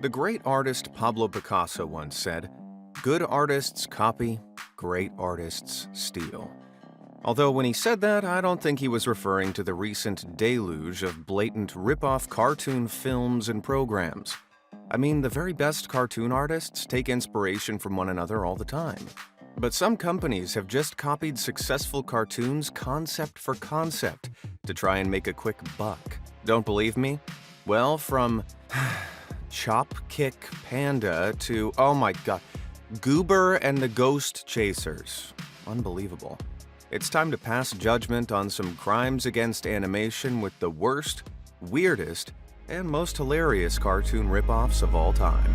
The great artist Pablo Picasso once said, "Good artists copy, great artists steal." Although when he said that, I don't think he was referring to the recent deluge of blatant rip-off cartoon films and programs. I mean, the very best cartoon artists take inspiration from one another all the time. But some companies have just copied successful cartoons concept for concept to try and make a quick buck. Don't believe me? Well, from Chop Kick Panda to, oh my god, Goober and the Ghost Chasers. Unbelievable. It's time to pass judgment on some crimes against animation with the worst, weirdest, and most hilarious cartoon ripoffs of all time.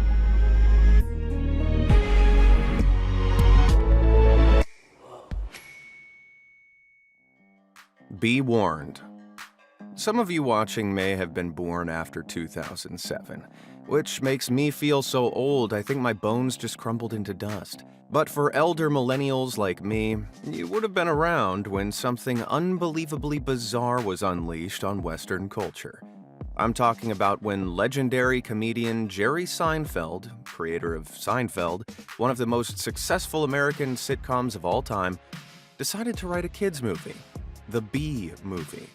Be warned. Some of you watching may have been born after 2007, which makes me feel so old I think my bones just crumbled into dust. But for elder millennials like me, you would have been around when something unbelievably bizarre was unleashed on Western culture. I'm talking about when legendary comedian Jerry Seinfeld, creator of Seinfeld, one of the most successful American sitcoms of all time, decided to write a kids' movie, The Bee Movie.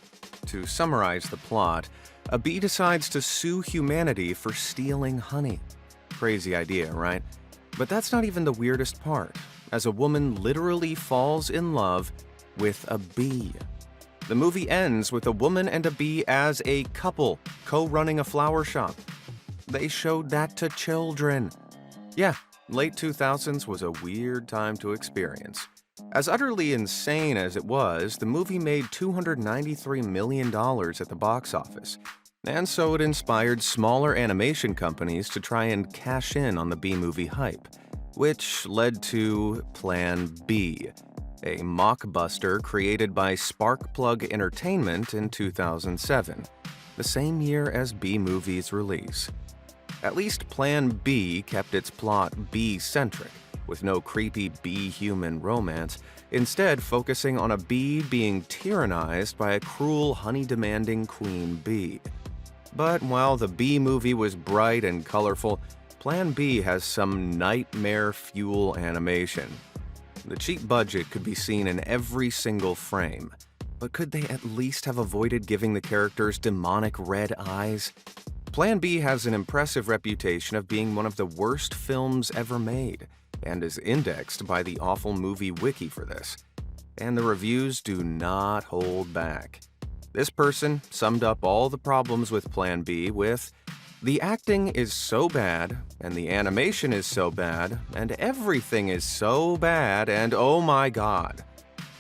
To summarize the plot, a bee decides to sue humanity for stealing honey. Crazy idea, right? But that's not even the weirdest part, as a woman literally falls in love with a bee. The movie ends with a woman and a bee as a couple, co-running a flower shop. They showed that to children. Yeah, late 2000s was a weird time to experience. As utterly insane as it was, the movie made $293 million at the box office, and so it inspired smaller animation companies to try and cash in on the B-movie hype, which led to Plan B, a mockbuster created by Sparkplug Entertainment in 2007, the same year as B-movie's release. At least Plan B kept its plot bee-centric, with no creepy bee-human romance, instead focusing on a bee being tyrannized by a cruel, honey-demanding queen bee. But while the Bee Movie was bright and colorful, Plan B has some nightmare fuel animation. The cheap budget could be seen in every single frame, but could they at least have avoided giving the characters demonic red eyes? Plan B has an impressive reputation of being one of the worst films ever made, and is indexed by the Awful Movie Wiki for this. And the reviews do not hold back. This person summed up all the problems with Plan B with, "The acting is so bad, and the animation is so bad, and everything is so bad, and oh my god."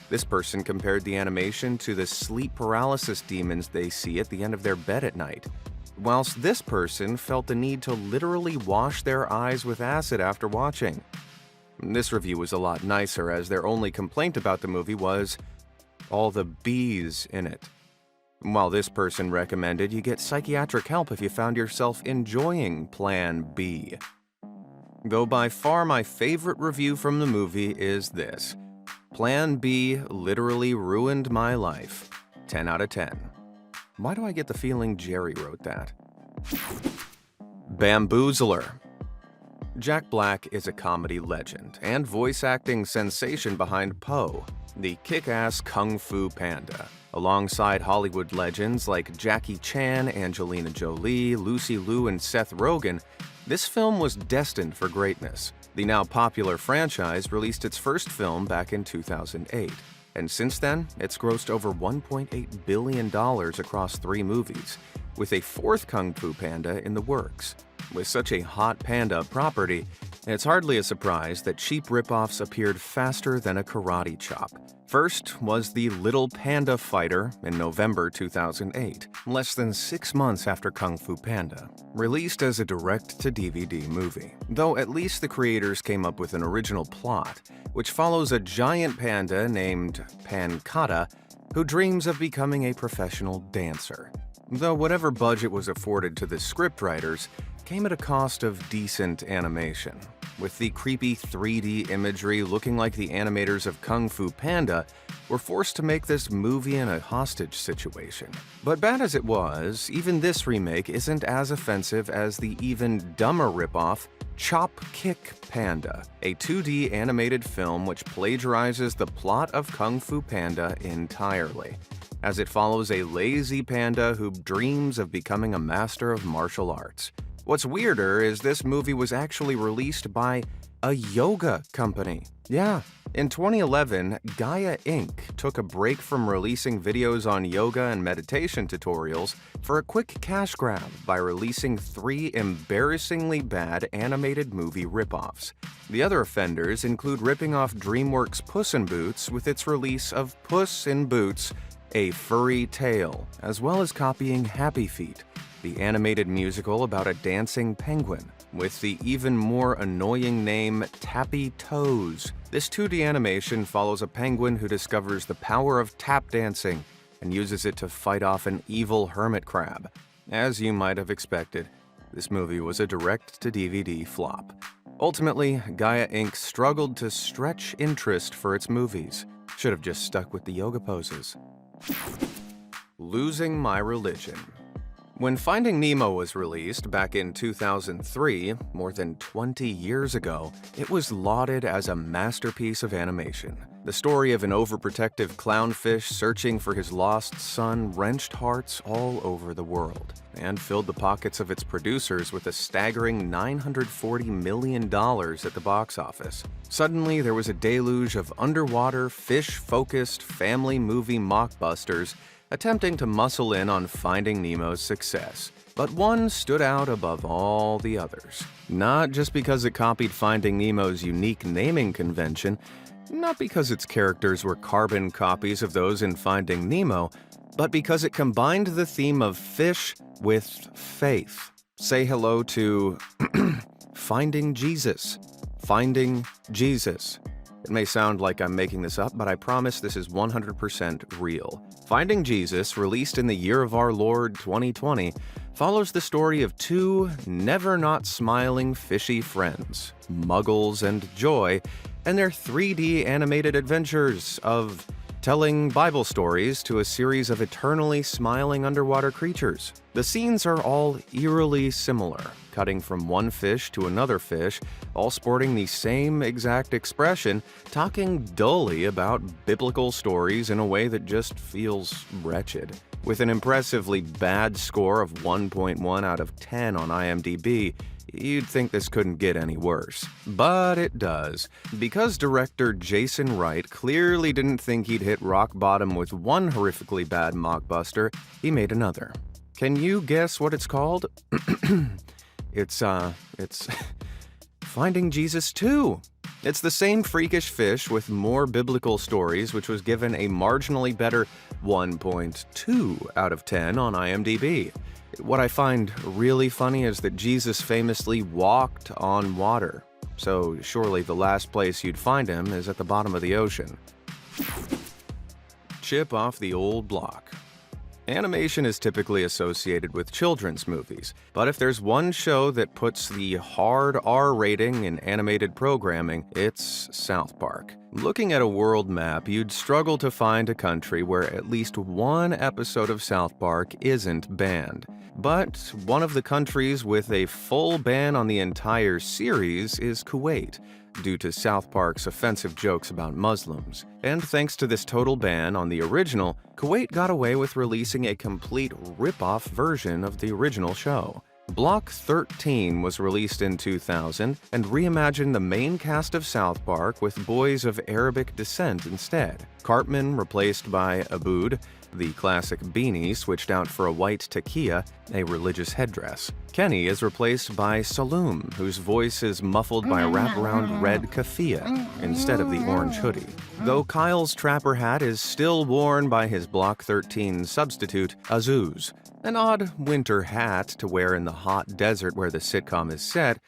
This person compared the animation to the sleep paralysis demons they see at the end of their bed at night, whilst this person felt the need to literally wash their eyes with acid after watching. This review was a lot nicer, as their only complaint about the movie was all the bees in it. While this person recommended you get psychiatric help if you found yourself enjoying Plan B. Though by far my favorite review from the movie is this: "Plan B literally ruined my life. 10 out of 10. Why do I get the feeling Jerry wrote that? Bamboozler. Jack Black is a comedy legend and voice acting sensation behind Po, the kick-ass Kung Fu Panda. Alongside Hollywood legends like Jackie Chan, Angelina Jolie, Lucy Liu, and Seth Rogen, this film was destined for greatness. The now popular franchise released its first film back in 2008, and since then, it's grossed over $1.8 billion across 3 movies, with a 4th Kung Fu Panda in the works. With such a hot panda property, it's hardly a surprise that cheap ripoffs appeared faster than a karate chop. First was the Little Panda Fighter in November 2008, less than 6 months after Kung Fu Panda, released as a direct-to-DVD movie. Though at least the creators came up with an original plot, which follows a giant panda named Pankata, who dreams of becoming a professional dancer. Though whatever budget was afforded to the scriptwriters came at a cost of decent animation, with the creepy 3D imagery looking like the animators of Kung Fu Panda were forced to make this movie in a hostage situation. But bad as it was, even this remake isn't as offensive as the even dumber ripoff Chop Kick Panda, a 2D animated film which plagiarizes the plot of Kung Fu Panda entirely, as it follows a lazy panda who dreams of becoming a master of martial arts. What's weirder is this movie was actually released by a yoga company. Yeah, in 2011, Gaia Inc. took a break from releasing videos on yoga and meditation tutorials for a quick cash grab by releasing 3 embarrassingly bad animated movie ripoffs. The other offenders include ripping off DreamWorks' Puss in Boots with its release of Puss in Boots: A Furry Tale, as well as copying Happy Feet, the animated musical about a dancing penguin, with the even more annoying name Tappy Toes. This 2D animation follows a penguin who discovers the power of tap dancing and uses it to fight off an evil hermit crab. As you might have expected, this movie was a direct-to-DVD flop. Ultimately, Gaia Inc. struggled to stretch interest for its movies. Should have just stuck with the yoga poses. Losing my religion. When Finding Nemo was released back in 2003, more than 20 years ago, it was lauded as a masterpiece of animation. The story of an overprotective clownfish searching for his lost son wrenched hearts all over the world and filled the pockets of its producers with a staggering $940 million at the box office. Suddenly, there was a deluge of underwater, fish-focused family movie mockbusters attempting to muscle in on Finding Nemo's success. But one stood out above all the others. Not just because it copied Finding Nemo's unique naming convention, not because its characters were carbon copies of those in Finding Nemo, but because it combined the theme of fish with faith. Say hello to Finding Jesus. Finding Jesus. It may sound like I'm making this up, but I promise this is 100% real. Finding Jesus, released in the year of our Lord 2020, follows the story of 2 never-not-smiling fishy friends, Muggles and Joy, and their 3D animated adventures of telling Bible stories to a series of eternally smiling underwater creatures. The scenes are all eerily similar, cutting from one fish to another fish, all sporting the same exact expression, talking dully about biblical stories in a way that just feels wretched. With an impressively bad score of 1.1 out of 10 on IMDb, you'd think this couldn't get any worse. But it does, because director Jason Wright clearly didn't think he'd hit rock bottom with one horrifically bad mockbuster. He made another. Can you guess what it's called? It's Finding Jesus 2. It's the same freakish fish with more biblical stories, which was given a marginally better 1.2 out of 10 on IMDb. What I find really funny is that Jesus famously walked on water, so surely the last place you'd find him is at the bottom of the ocean. Chip off the old block. Animation is typically associated with children's movies, but if there's one show that puts the hard R rating in animated programming, it's South Park. Looking at a world map, you'd struggle to find a country where at least one episode of South Park isn't banned. But one of the countries with a full ban on the entire series is Kuwait, due to South Park's offensive jokes about Muslims. And thanks to this total ban on the original, Kuwait got away with releasing a complete rip-off version of the original show. Block 13 was released in 2000 and reimagined the main cast of South Park with boys of Arabic descent instead. Cartman replaced by Abood, the classic beanie switched out for a white taqiyya, a religious headdress. Kenny is replaced by Saloom, whose voice is muffled by a wraparound red keffiyeh instead of the orange hoodie. Though Kyle's trapper hat is still worn by his Block 13 substitute, Azuz, an odd winter hat to wear in the hot desert where the sitcom is set,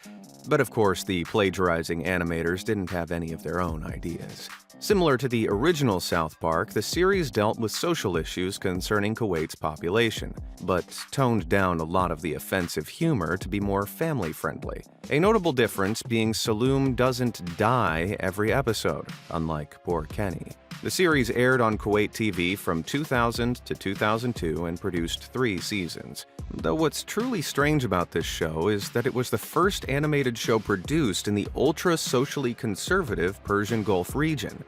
but of course the plagiarizing animators didn't have any of their own ideas. Similar to the original South Park, the series dealt with social issues concerning Kuwait's population, but toned down a lot of the offensive humor to be more family-friendly. A notable difference being Saloom doesn't die every episode, unlike poor Kenny. The series aired on Kuwait TV from 2000 to 2002 and produced 3 seasons. Though what's truly strange about this show is that it was the first animated show produced in the ultra-socially conservative Persian Gulf region.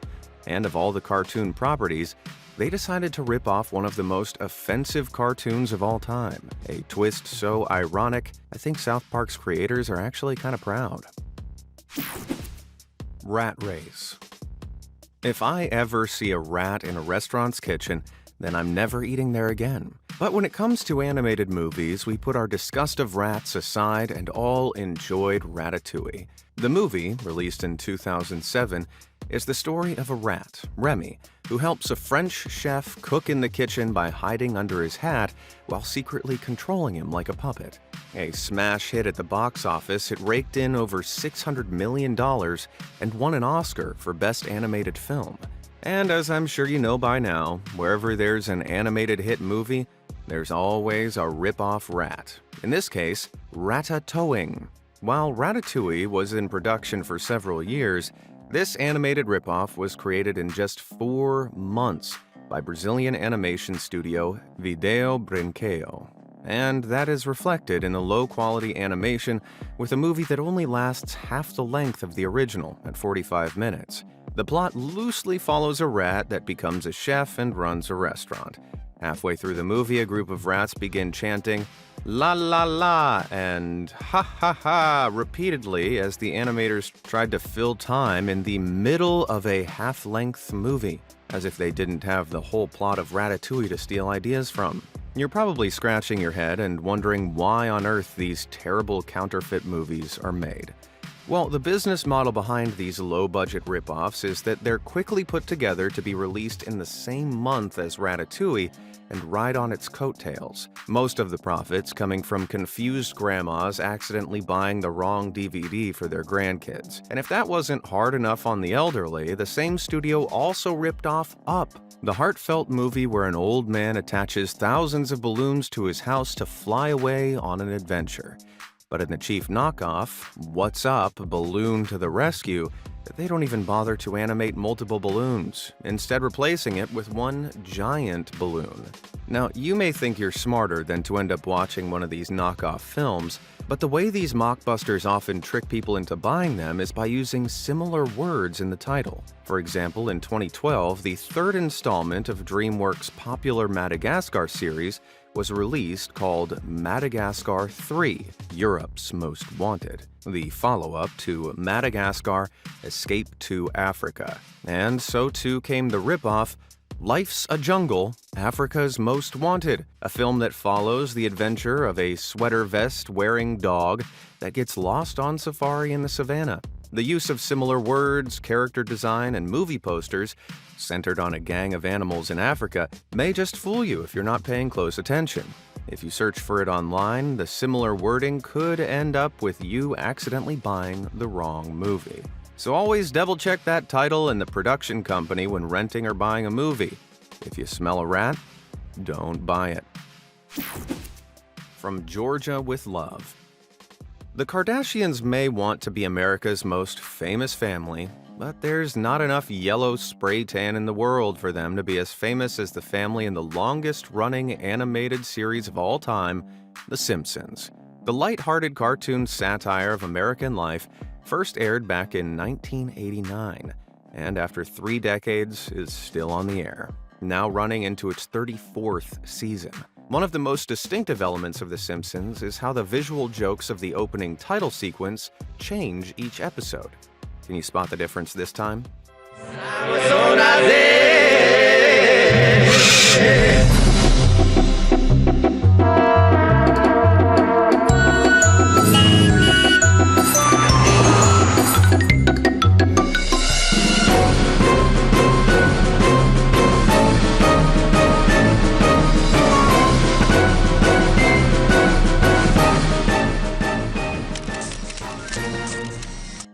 And of all the cartoon properties, they decided to rip off one of the most offensive cartoons of all time. A twist so ironic, I think South Park's creators are actually kind of proud. Rat Race. If I ever see a rat in a restaurant's kitchen, then I'm never eating there again. But when it comes to animated movies, we put our disgust of rats aside and all enjoyed Ratatouille. The movie, released in 2007, is the story of a rat, Remy, who helps a French chef cook in the kitchen by hiding under his hat while secretly controlling him like a puppet. A smash hit at the box office, it raked in over $600 million and won an Oscar for Best Animated Film. And as I'm sure you know by now, wherever there's an animated hit movie, there's always a rip-off rat. In this case, Ratatouille. While Ratatouille was in production for several years, this animated ripoff was created in just 4 months by Brazilian animation studio Video Brinquedo. And that is reflected in the low-quality animation with a movie that only lasts half the length of the original at 45 minutes. The plot loosely follows a rat that becomes a chef and runs a restaurant. Halfway through the movie, a group of rats begin chanting "la la la" and "ha ha ha" repeatedly as the animators tried to fill time in the middle of a half-length movie, as if they didn't have the whole plot of Ratatouille to steal ideas from. You're probably scratching your head and wondering why on earth these terrible counterfeit movies are made. Well, the business model behind these low-budget ripoffs is that they're quickly put together to be released in the same month as Ratatouille and ride on its coattails. Most of the profits coming from confused grandmas accidentally buying the wrong DVD for their grandkids. And if that wasn't hard enough on the elderly, the same studio also ripped off Up, the heartfelt movie where an old man attaches thousands of balloons to his house to fly away on an adventure. But in the cheap knockoff, What's Up? Balloon to the Rescue, they don't even bother to animate multiple balloons, instead replacing it with one giant balloon. Now, you may think you're smarter than to end up watching one of these knockoff films, but the way these mockbusters often trick people into buying them is by using similar words in the title. For example, in 2012, the 3rd installment of DreamWorks' popular Madagascar series was released called Madagascar 3, Europe's Most Wanted, the follow-up to Madagascar Escape to Africa. And so too came the ripoff Life's a Jungle, Africa's Most Wanted, a film that follows the adventure of a sweater vest-wearing dog that gets lost on safari in the savannah. The use of similar words, character design, and movie posters centered on a gang of animals in Africa may just fool you if you're not paying close attention. If you search for it online, the similar wording could end up with you accidentally buying the wrong movie. So always double-check that title and the production company when renting or buying a movie. If you smell a rat, don't buy it. From Georgia with Love. The Kardashians may want to be America's most famous family, but there's not enough yellow spray tan in the world for them to be as famous as the family in the longest-running animated series of all time, The Simpsons. The light-hearted cartoon satire of American life first aired back in 1989, and after 3 decades is still on the air, now running into its 34th season. One of the most distinctive elements of The Simpsons is how the visual jokes of the opening title sequence change each episode. Can you spot the difference this time?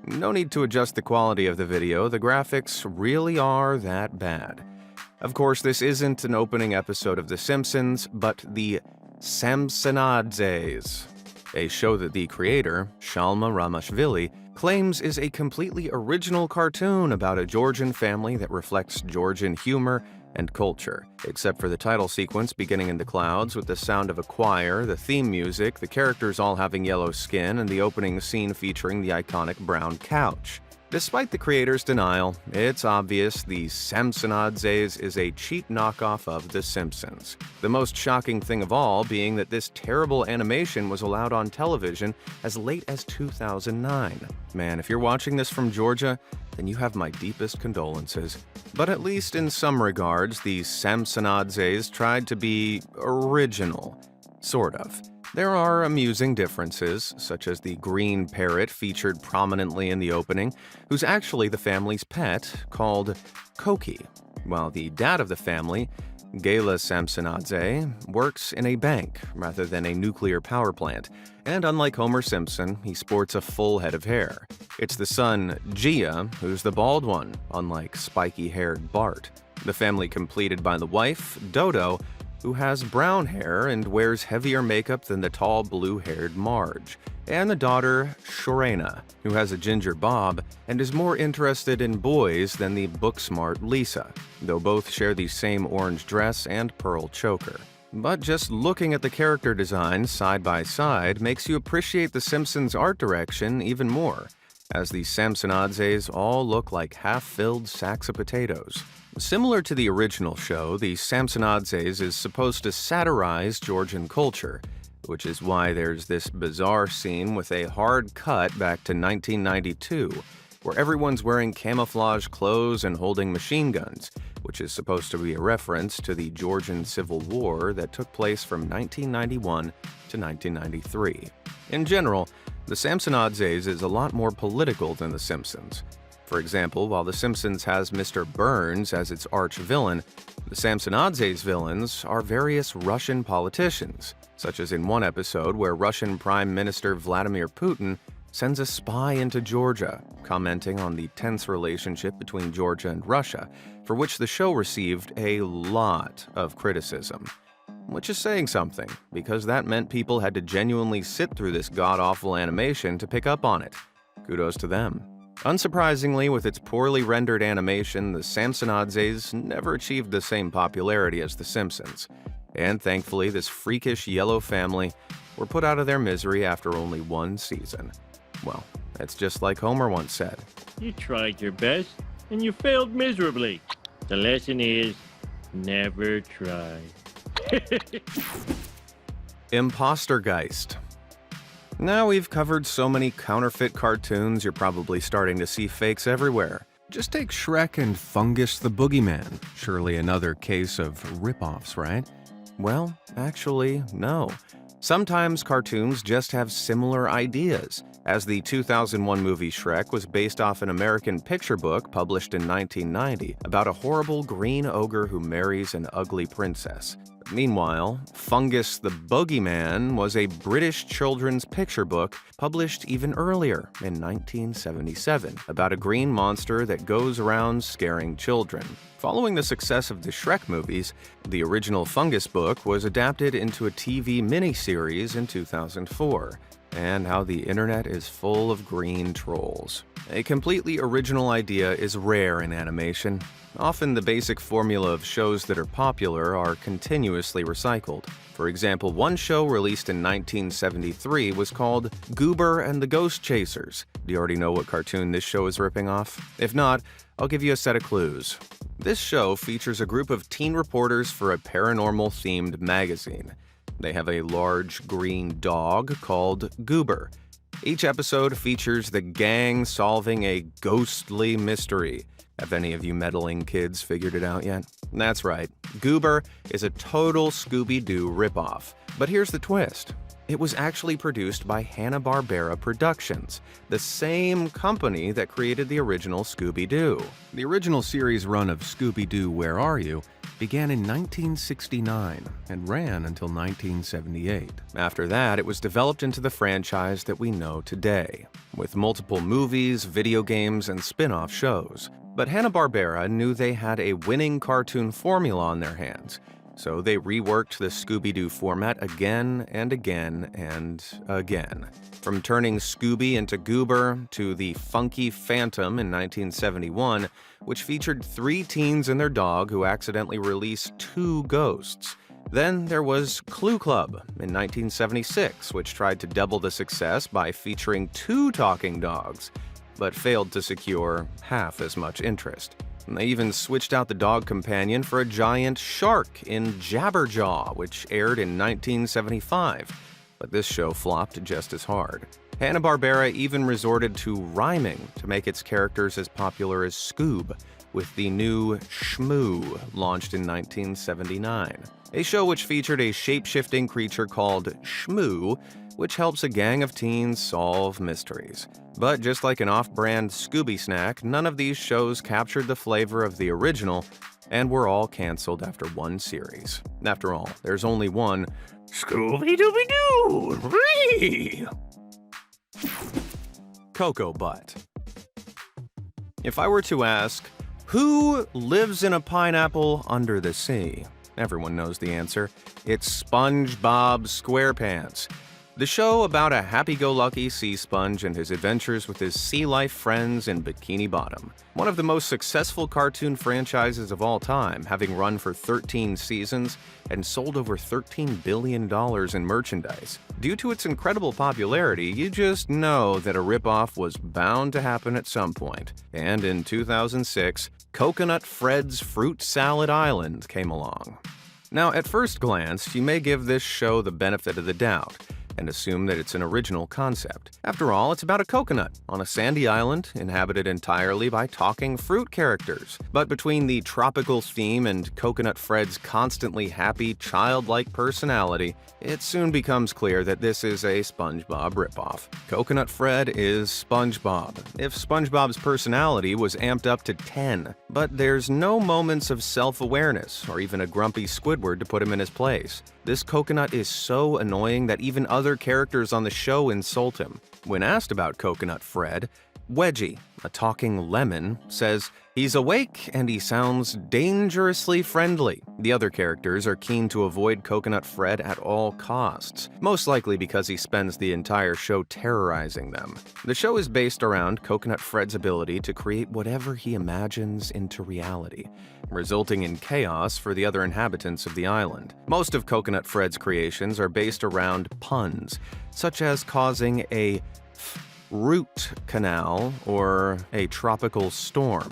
No need to adjust the quality of the video, the graphics really are that bad. Of course, this isn't an opening episode of The Simpsons, but the Samsonadzes. a show that the creator, Shalma Ramashvili, claims is a completely original cartoon about a Georgian family that reflects Georgian humor and culture, except for the title sequence beginning in the clouds with the sound of a choir, the theme music, the characters all having yellow skin, and the opening scene featuring the iconic brown couch. Despite the creator's denial, it's obvious the Samsonadzes is a cheap knockoff of The Simpsons. The most shocking thing of all being that this terrible animation was allowed on television as late as 2009. Man, if you're watching this from Georgia, then you have my deepest condolences. But at least in some regards, the Samsonadzes tried to be original. Sort of. There are amusing differences, such as the green parrot featured prominently in the opening, who's actually the family's pet, called Koki, while the dad of the family, Gela Samsonadze, works in a bank rather than a nuclear power plant, and unlike Homer Simpson, he sports a full head of hair. It's the son, Gia, who's the bald one, unlike spiky-haired Bart. The family completed by the wife, Dodo, who has brown hair and wears heavier makeup than the tall blue-haired Marge, and the daughter, Shorena, who has a ginger bob and is more interested in boys than the book-smart Lisa, though both share the same orange dress and pearl choker. But just looking at the character designs side by side makes you appreciate The Simpsons' art direction even more, as the Samsonadzes all look like half-filled sacks of potatoes. Similar to the original show, the Samsonadzes is supposed to satirize Georgian culture, which is why there's this bizarre scene with a hard cut back to 1992, where everyone's wearing camouflage clothes and holding machine guns, which is supposed to be a reference to the Georgian Civil War that took place from 1991 to 1993. In general, The Samsonadzes is a lot more political than The Simpsons. For example, while The Simpsons has Mr. Burns as its arch-villain, the Samsonadzes villains are various Russian politicians, such as in one episode where Russian Prime Minister Vladimir Putin sends a spy into Georgia, commenting on the tense relationship between Georgia and Russia, for which the show received a lot of criticism. Which is saying something, because that meant people had to genuinely sit through this god-awful animation to pick up on it. Kudos to them. Unsurprisingly, with its poorly rendered animation, the Samsonadzes never achieved the same popularity as The Simpsons. And thankfully, this freakish yellow family were put out of their misery after only one season. Well, it's just like Homer once said. You tried your best, and you failed miserably. The lesson is, never try. Impostergeist. Now we've covered so many counterfeit cartoons, you're probably starting to see fakes everywhere. Just take Shrek and Fungus the Boogeyman. Surely another case of ripoffs, right? Well, actually, no. Sometimes cartoons just have similar ideas, as the 2001 movie Shrek was based off an American picture book published in 1990 about a horrible green ogre who marries an ugly princess. Meanwhile, Fungus the Boogeyman was a British children's picture book published even earlier in 1977 about a green monster that goes around scaring children. Following the success of the Shrek movies, the original Fungus book was adapted into a TV miniseries in 2004. And how the internet is full of green trolls. A completely original idea is rare in animation. Often the basic formula of shows that are popular are continuously recycled. For example, one show released in 1973 was called Goober and the Ghost Chasers. Do you already know what cartoon this show is ripping off? If not, I'll give you a set of clues. This show features a group of teen reporters for a paranormal-themed magazine. They have a large green dog called Goober. Each episode features the gang solving a ghostly mystery. Have any of you meddling kids figured it out yet? That's right, Goober is a total Scooby-Doo ripoff. But here's the twist. It was actually produced by Hanna-Barbera Productions, the same company that created the original Scooby-Doo. The original series run of Scooby-Doo Where Are You? Began in 1969 and ran until 1978. After that, it was developed into the franchise that we know today, with multiple movies, video games, and spin-off shows. But Hanna-Barbera knew they had a winning cartoon formula on their hands, so they reworked the Scooby-Doo format again and again and again. From turning Scooby into Goober to the Funky Phantom in 1971, which featured 3 teens and their dog who accidentally released 2 ghosts. Then there was Clue Club in 1976, which tried to double the success by featuring 2 talking dogs, but failed to secure half as much interest. And they even switched out the dog companion for a giant shark in Jabberjaw, which aired in 1975, but this show flopped just as hard. Hanna-Barbera even resorted to rhyming to make its characters as popular as Scoob, with the new Shmoo launched in 1979. A show which featured a shape-shifting creature called Shmoo, which helps a gang of teens solve mysteries. But just like an off-brand Scooby snack, none of these shows captured the flavor of the original and were all canceled after 1 series. After all, there's only one Scooby-Dooby-Doo! Cocoa Butt. If I were to ask, who lives in a pineapple under the sea? Everyone knows the answer. It's SpongeBob SquarePants. The show about a happy-go-lucky sea sponge and his adventures with his sea life friends in Bikini Bottom. One of the most successful cartoon franchises of all time, having run for 13 seasons and sold over $13 billion in merchandise. Due to its incredible popularity, you just know that a ripoff was bound to happen at some point. And in 2006, Coconut Fred's Fruit Salad Island came along. Now, at first glance, you may give this show the benefit of the doubt and assume that it's an original concept. After all, it's about a coconut on a sandy island inhabited entirely by talking fruit characters. But between the tropical theme and Coconut Fred's constantly happy, childlike personality, it soon becomes clear that this is a SpongeBob ripoff. Coconut Fred is SpongeBob, if SpongeBob's personality was amped up to 10. But there's no moments of self-awareness or even a grumpy Squidward to put him in his place. This coconut is so annoying that even other characters on the show insult him. When asked about Coconut Fred, Wedgie, a talking lemon, says he's awake and he sounds dangerously friendly. The other characters are keen to avoid Coconut Fred at all costs, most likely because he spends the entire show terrorizing them. The show is based around Coconut Fred's ability to create whatever he imagines into reality, resulting in chaos for the other inhabitants of the island. Most of Coconut Fred's creations are based around puns, such as causing a root canal or a tropical storm.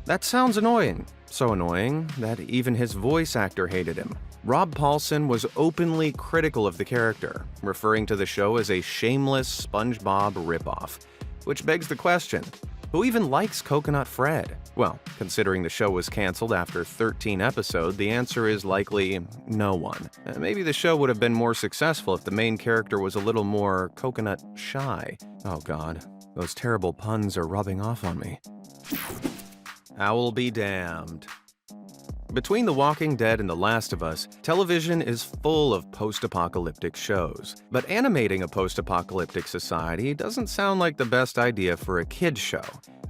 That sounds annoying. So annoying that even his voice actor hated him. Rob Paulsen was openly critical of the character, referring to the show as a shameless SpongeBob ripoff. Which begs the question, who even likes Coconut Fred? Well, considering the show was canceled after 13 episodes, the answer is likely no one. Maybe the show would have been more successful if the main character was a little more coconut shy. Oh god, those terrible puns are rubbing off on me. I'll be damned. Between The Walking Dead and The Last of Us, television is full of post-apocalyptic shows. But animating a post-apocalyptic society doesn't sound like the best idea for a kid's show.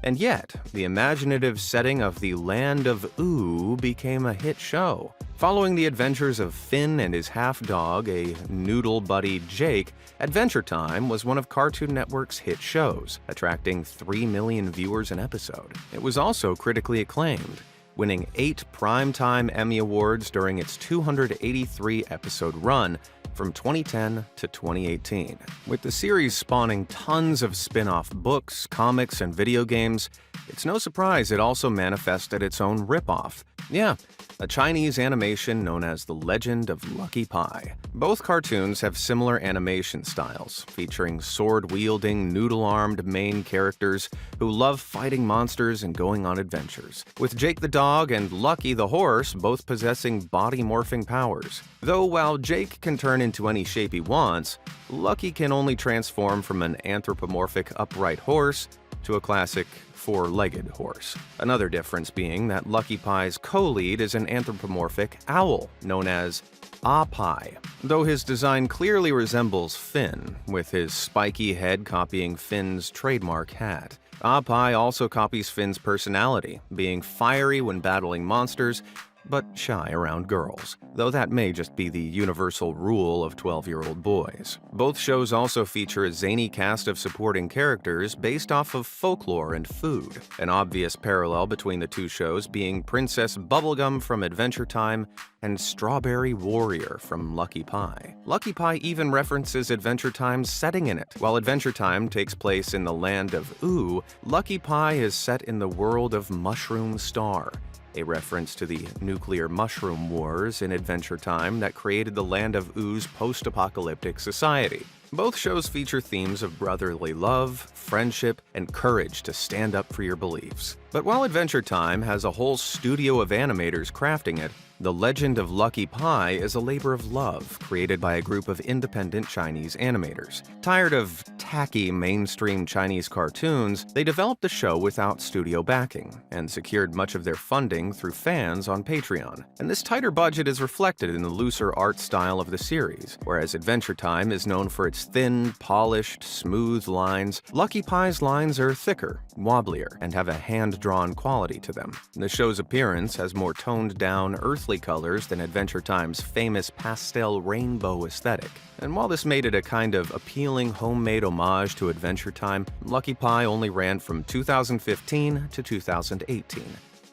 And yet, the imaginative setting of the Land of Ooh became a hit show. Following the adventures of Finn and his half-dog, a noodle buddy Jake, Adventure Time was one of Cartoon Network's hit shows, attracting 3 million viewers an episode. It was also critically acclaimed, winning 8 Primetime Emmy Awards during its 283-episode run from 2010 to 2018. With the series spawning tons of spin-off books, comics, and video games, it's no surprise it also manifested its own ripoff. Yeah, a Chinese animation known as The Legend of Lucky Pie. Both cartoons have similar animation styles, featuring sword-wielding, noodle-armed main characters who love fighting monsters and going on adventures, with Jake the dog and Lucky the horse both possessing body-morphing powers. Though while Jake can turn into any shape he wants, Lucky can only transform from an anthropomorphic upright horse to a classic four-legged horse. Another difference being that Lucky Pie's co-lead is an anthropomorphic owl known as Pie, though his design clearly resembles Finn, with his spiky head copying Finn's trademark hat. Pie also copies Finn's personality, being fiery when battling monsters but shy around girls, though that may just be the universal rule of 12-year-old boys. Both shows also feature a zany cast of supporting characters based off of folklore and food, an obvious parallel between the two shows being Princess Bubblegum from Adventure Time and Strawberry Warrior from Lucky Pie. Lucky Pie even references Adventure Time's setting in it. While Adventure Time takes place in the land of Ooh, Lucky Pie is set in the world of Mushroom Star, a reference to the nuclear mushroom wars in Adventure Time that created the land of Ooh's post-apocalyptic society. Both shows feature themes of brotherly love, friendship, and courage to stand up for your beliefs. But while Adventure Time has a whole studio of animators crafting it, The Legend of Lucky Pie is a labor of love created by a group of independent Chinese animators. Tired of tacky mainstream Chinese cartoons, they developed the show without studio backing and secured much of their funding through fans on Patreon. And this tighter budget is reflected in the looser art style of the series. Whereas Adventure Time is known for its thin, polished, smooth lines, Lucky Pie's lines are thicker, wobblier, and have a hand-drawn quality to them. The show's appearance has more toned-down, earthly colors than Adventure Time's famous pastel rainbow aesthetic. And while this made it a kind of appealing homemade homage to Adventure Time, Lucky Pie only ran from 2015 to 2018,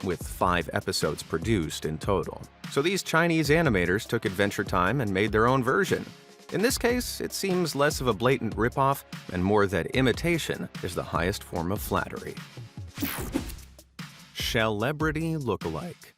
with 5 episodes produced in total. So these Chinese animators took Adventure Time and made their own version. In this case, it seems less of a blatant ripoff and more that imitation is the highest form of flattery. Celebrity lookalike.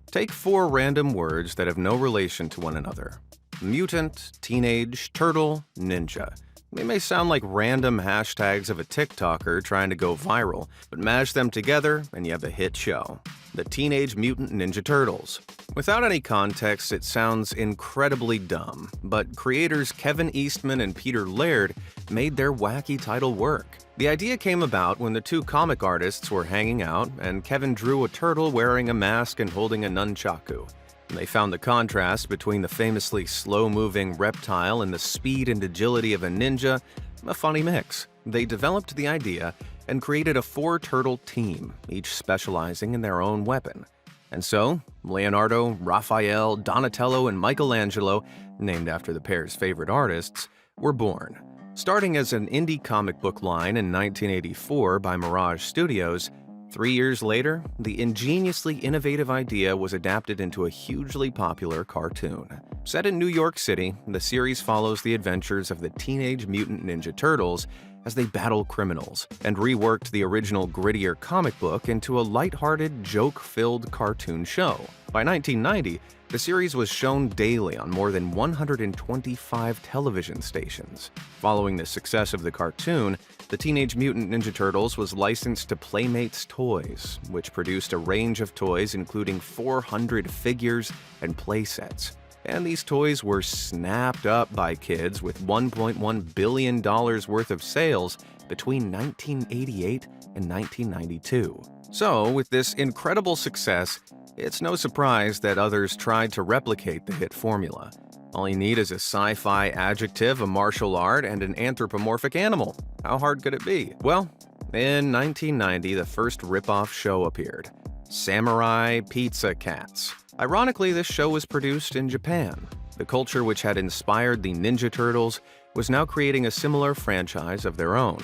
Take 4 random words that have no relation to one another. Mutant, teenage, turtle, ninja. They may sound like random hashtags of a TikToker trying to go viral, but mash them together and you have a hit show. The Teenage Mutant Ninja Turtles. Without any context, it sounds incredibly dumb, but creators Kevin Eastman and Peter Laird made their wacky title work. The idea came about when the two comic artists were hanging out, and Kevin drew a turtle wearing a mask and holding a nunchaku. They found the contrast between the famously slow-moving reptile and the speed and agility of a ninja a funny mix. They developed the idea and created a 4-turtle team, each specializing in their own weapon. And so, Leonardo, Raphael, Donatello, and Michelangelo, named after the pair's favorite artists, were born. Starting as an indie comic book line in 1984 by Mirage Studios, 3 years later, the ingeniously innovative idea was adapted into a hugely popular cartoon. Set in New York City, the series follows the adventures of the Teenage Mutant Ninja Turtles as they battle criminals, and reworked the original grittier comic book into a lighthearted, joke-filled cartoon show. By 1990, the series was shown daily on more than 125 television stations. Following the success of the cartoon, the Teenage Mutant Ninja Turtles was licensed to Playmates Toys, which produced a range of toys including 400 figures and playsets. And these toys were snapped up by kids with $1.1 billion worth of sales between 1988 and 1992. So, with this incredible success, it's no surprise that others tried to replicate the hit formula. All you need is a sci-fi adjective, a martial art, and an anthropomorphic animal. How hard could it be? Well, in 1990, the first ripoff show appeared: Samurai Pizza Cats. Ironically, this show was produced in Japan. The culture which had inspired the Ninja Turtles was now creating a similar franchise of their own.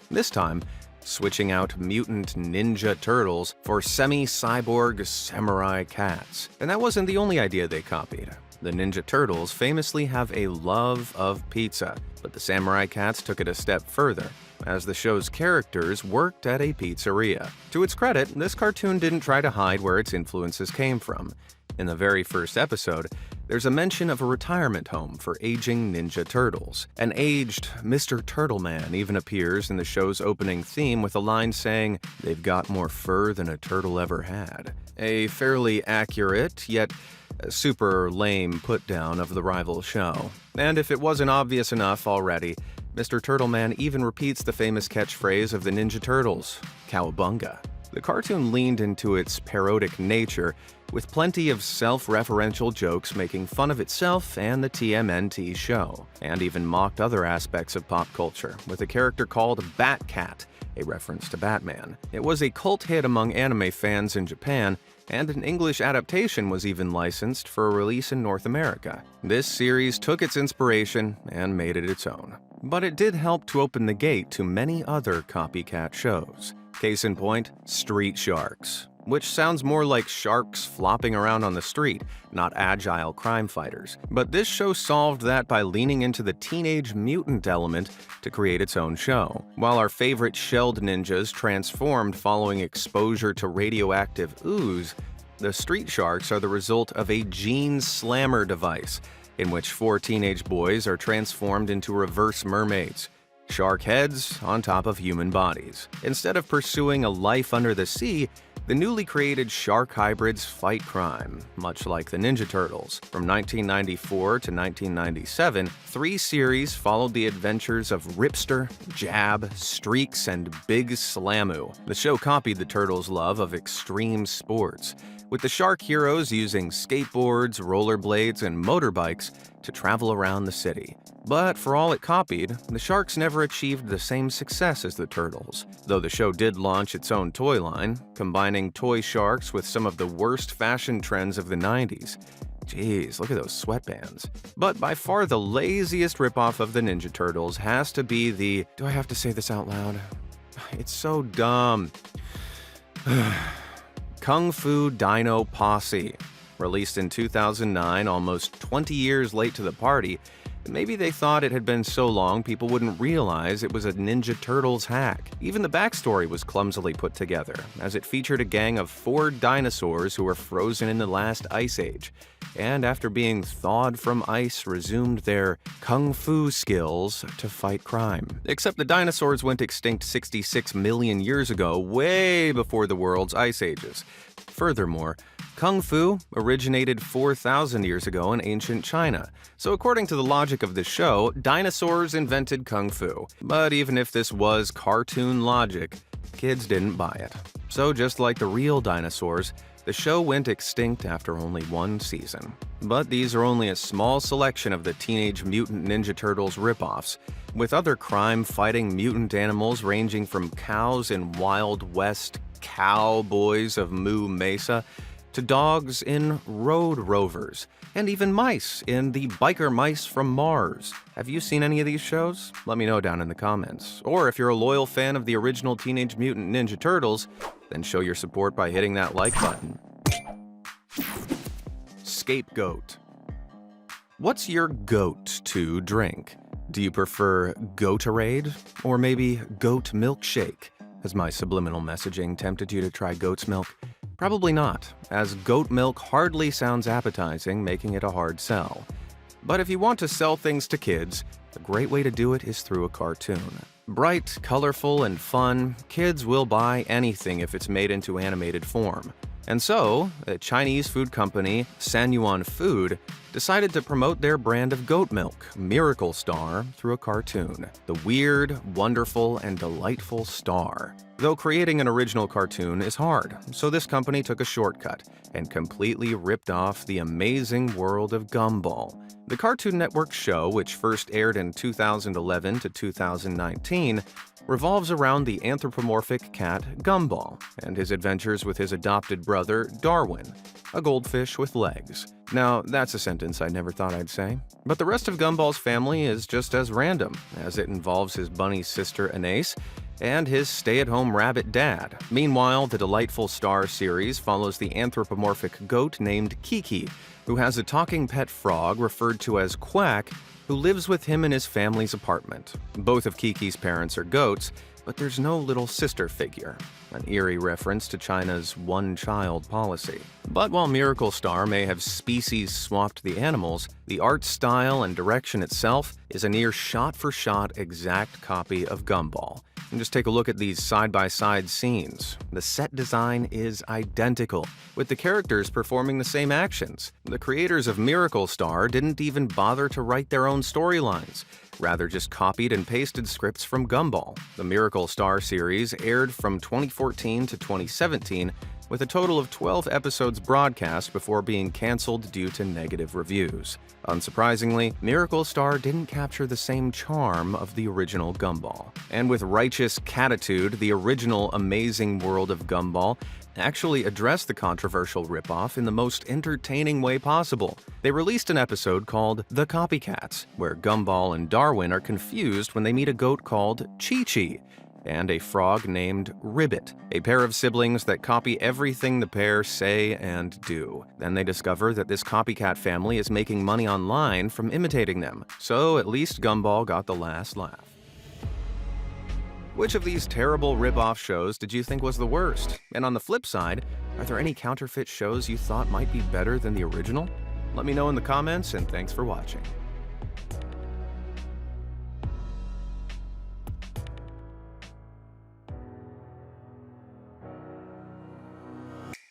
This time, switching out mutant ninja turtles for semi-cyborg samurai cats. And that wasn't the only idea they copied. The Ninja Turtles famously have a love of pizza, but the samurai cats took it a step further, as the show's characters worked at a pizzeria. To its credit, this cartoon didn't try to hide where its influences came from. In the very first episode, there's a mention of a retirement home for aging Ninja Turtles. An aged Mr. Turtleman even appears in the show's opening theme with a line saying, "They've got more fur than a turtle ever had." A fairly accurate, yet super lame put-down of the rival show. And if it wasn't obvious enough already, Mr. Turtleman even repeats the famous catchphrase of the Ninja Turtles, "Cowabunga." The cartoon leaned into its parodic nature, with plenty of self-referential jokes making fun of itself and the TMNT show, and even mocked other aspects of pop culture, with a character called Batcat, a reference to Batman. It was a cult hit among anime fans in Japan, and an English adaptation was even licensed for a release in North America. This series took its inspiration and made it its own. But it did help to open the gate to many other copycat shows. Case in point, Street Sharks, which sounds more like sharks flopping around on the street, not agile crime fighters. But this show solved that by leaning into the teenage mutant element to create its own show. While our favorite shelled ninjas transformed following exposure to radioactive ooze, the Street Sharks are the result of a gene slammer device, in which 4 teenage boys are transformed into reverse mermaids. Shark heads on top of human bodies. Instead of pursuing a life under the sea, the newly created shark hybrids fight crime, much like the Ninja Turtles. From 1994 to 1997, 3 series followed the adventures of Ripster, Jab, Streaks, and Big Slamu. The show copied the Turtles' love of extreme sports, with the shark heroes using skateboards, rollerblades, and motorbikes to travel around the city. But for all it copied, the Sharks never achieved the same success as the Turtles, though the show did launch its own toy line, combining toy sharks with some of the worst fashion trends of the 90s. Jeez, look at those sweatbands. But by far the laziest ripoff of the Ninja Turtles has to be the... Do I have to say this out loud? It's so dumb. Kung Fu Dino Posse. Released in 2009, almost 20 years late to the party, maybe they thought it had been so long people wouldn't realize it was a Ninja Turtles hack. Even the backstory was clumsily put together, as it featured a gang of 4 dinosaurs who were frozen in the last ice age, and after being thawed from ice resumed their kung fu skills to fight crime. Except the dinosaurs went extinct 66 million years ago, way before the world's ice ages. Furthermore, Kung Fu originated 4,000 years ago in ancient China, so according to the logic of the show, dinosaurs invented Kung Fu. But even if this was cartoon logic, kids didn't buy it. So just like the real dinosaurs, the show went extinct after only 1 season. But these are only a small selection of the Teenage Mutant Ninja Turtles ripoffs, with other crime-fighting mutant animals ranging from cows in Wild West cowboys of Moo Mesa to dogs in Road Rovers, and even mice in the Biker Mice from Mars. Have you seen any of these shows? Let me know down in the comments. Or if you're a loyal fan of the original Teenage Mutant Ninja Turtles, then show your support by hitting that like button. Scapegoat. What's your goat to drink? Do you prefer Goatorade? Or maybe goat milkshake? Has my subliminal messaging tempted you to try goat's milk? Probably not, as goat milk hardly sounds appetizing, making it a hard sell. But if you want to sell things to kids, a great way to do it is through a cartoon. Bright, colorful, and fun, kids will buy anything if it's made into animated form. And so, a Chinese food company, Sanyuan Food, decided to promote their brand of goat milk, Miracle Star, through a cartoon. The weird, wonderful, and delightful star. Though creating an original cartoon is hard, so this company took a shortcut and completely ripped off the amazing world of Gumball. The Cartoon Network show, which first aired in 2011 to 2019, revolves around the anthropomorphic cat Gumball and his adventures with his adopted brother Darwin, a goldfish with legs. Now, that's a sentence I never thought I'd say. But the rest of Gumball's family is just as random, as it involves his bunny sister Anais and his stay-at-home rabbit dad. Meanwhile, the delightful Star series follows the anthropomorphic goat named Kiki, who has a talking pet frog referred to as Quack, who lives with him in his family's apartment. Both of Kiki's parents are goats, but there's no little sister figure, an eerie reference to China's one-child policy. But while Miracle Star may have species-swapped the animals, the art style and direction itself is a near shot-for-shot exact copy of Gumball. And just take a look at these side-by-side scenes. The set design is identical, with the characters performing the same actions. The creators of Miracle Star didn't even bother to write their own storylines, rather just copied and pasted scripts from Gumball. The Miracle Star series aired from 2014 to 2017 with a total of 12 episodes broadcast before being canceled due to negative reviews. Unsurprisingly, Miracle Star didn't capture the same charm of the original Gumball. And with Righteous Catitude, the original Amazing World of Gumball actually addressed the controversial ripoff in the most entertaining way possible. They released an episode called The Copycats, where Gumball and Darwin are confused when they meet a goat called Chi-Chi and a frog named Ribbit, a pair of siblings that copy everything the pair say and do. Then they discover that this copycat family is making money online from imitating them, so at least Gumball got the last laugh. Which of these terrible rip-off shows did you think was the worst? And on the flip side, are there any counterfeit shows you thought might be better than the original? Let me know in the comments, and thanks for watching.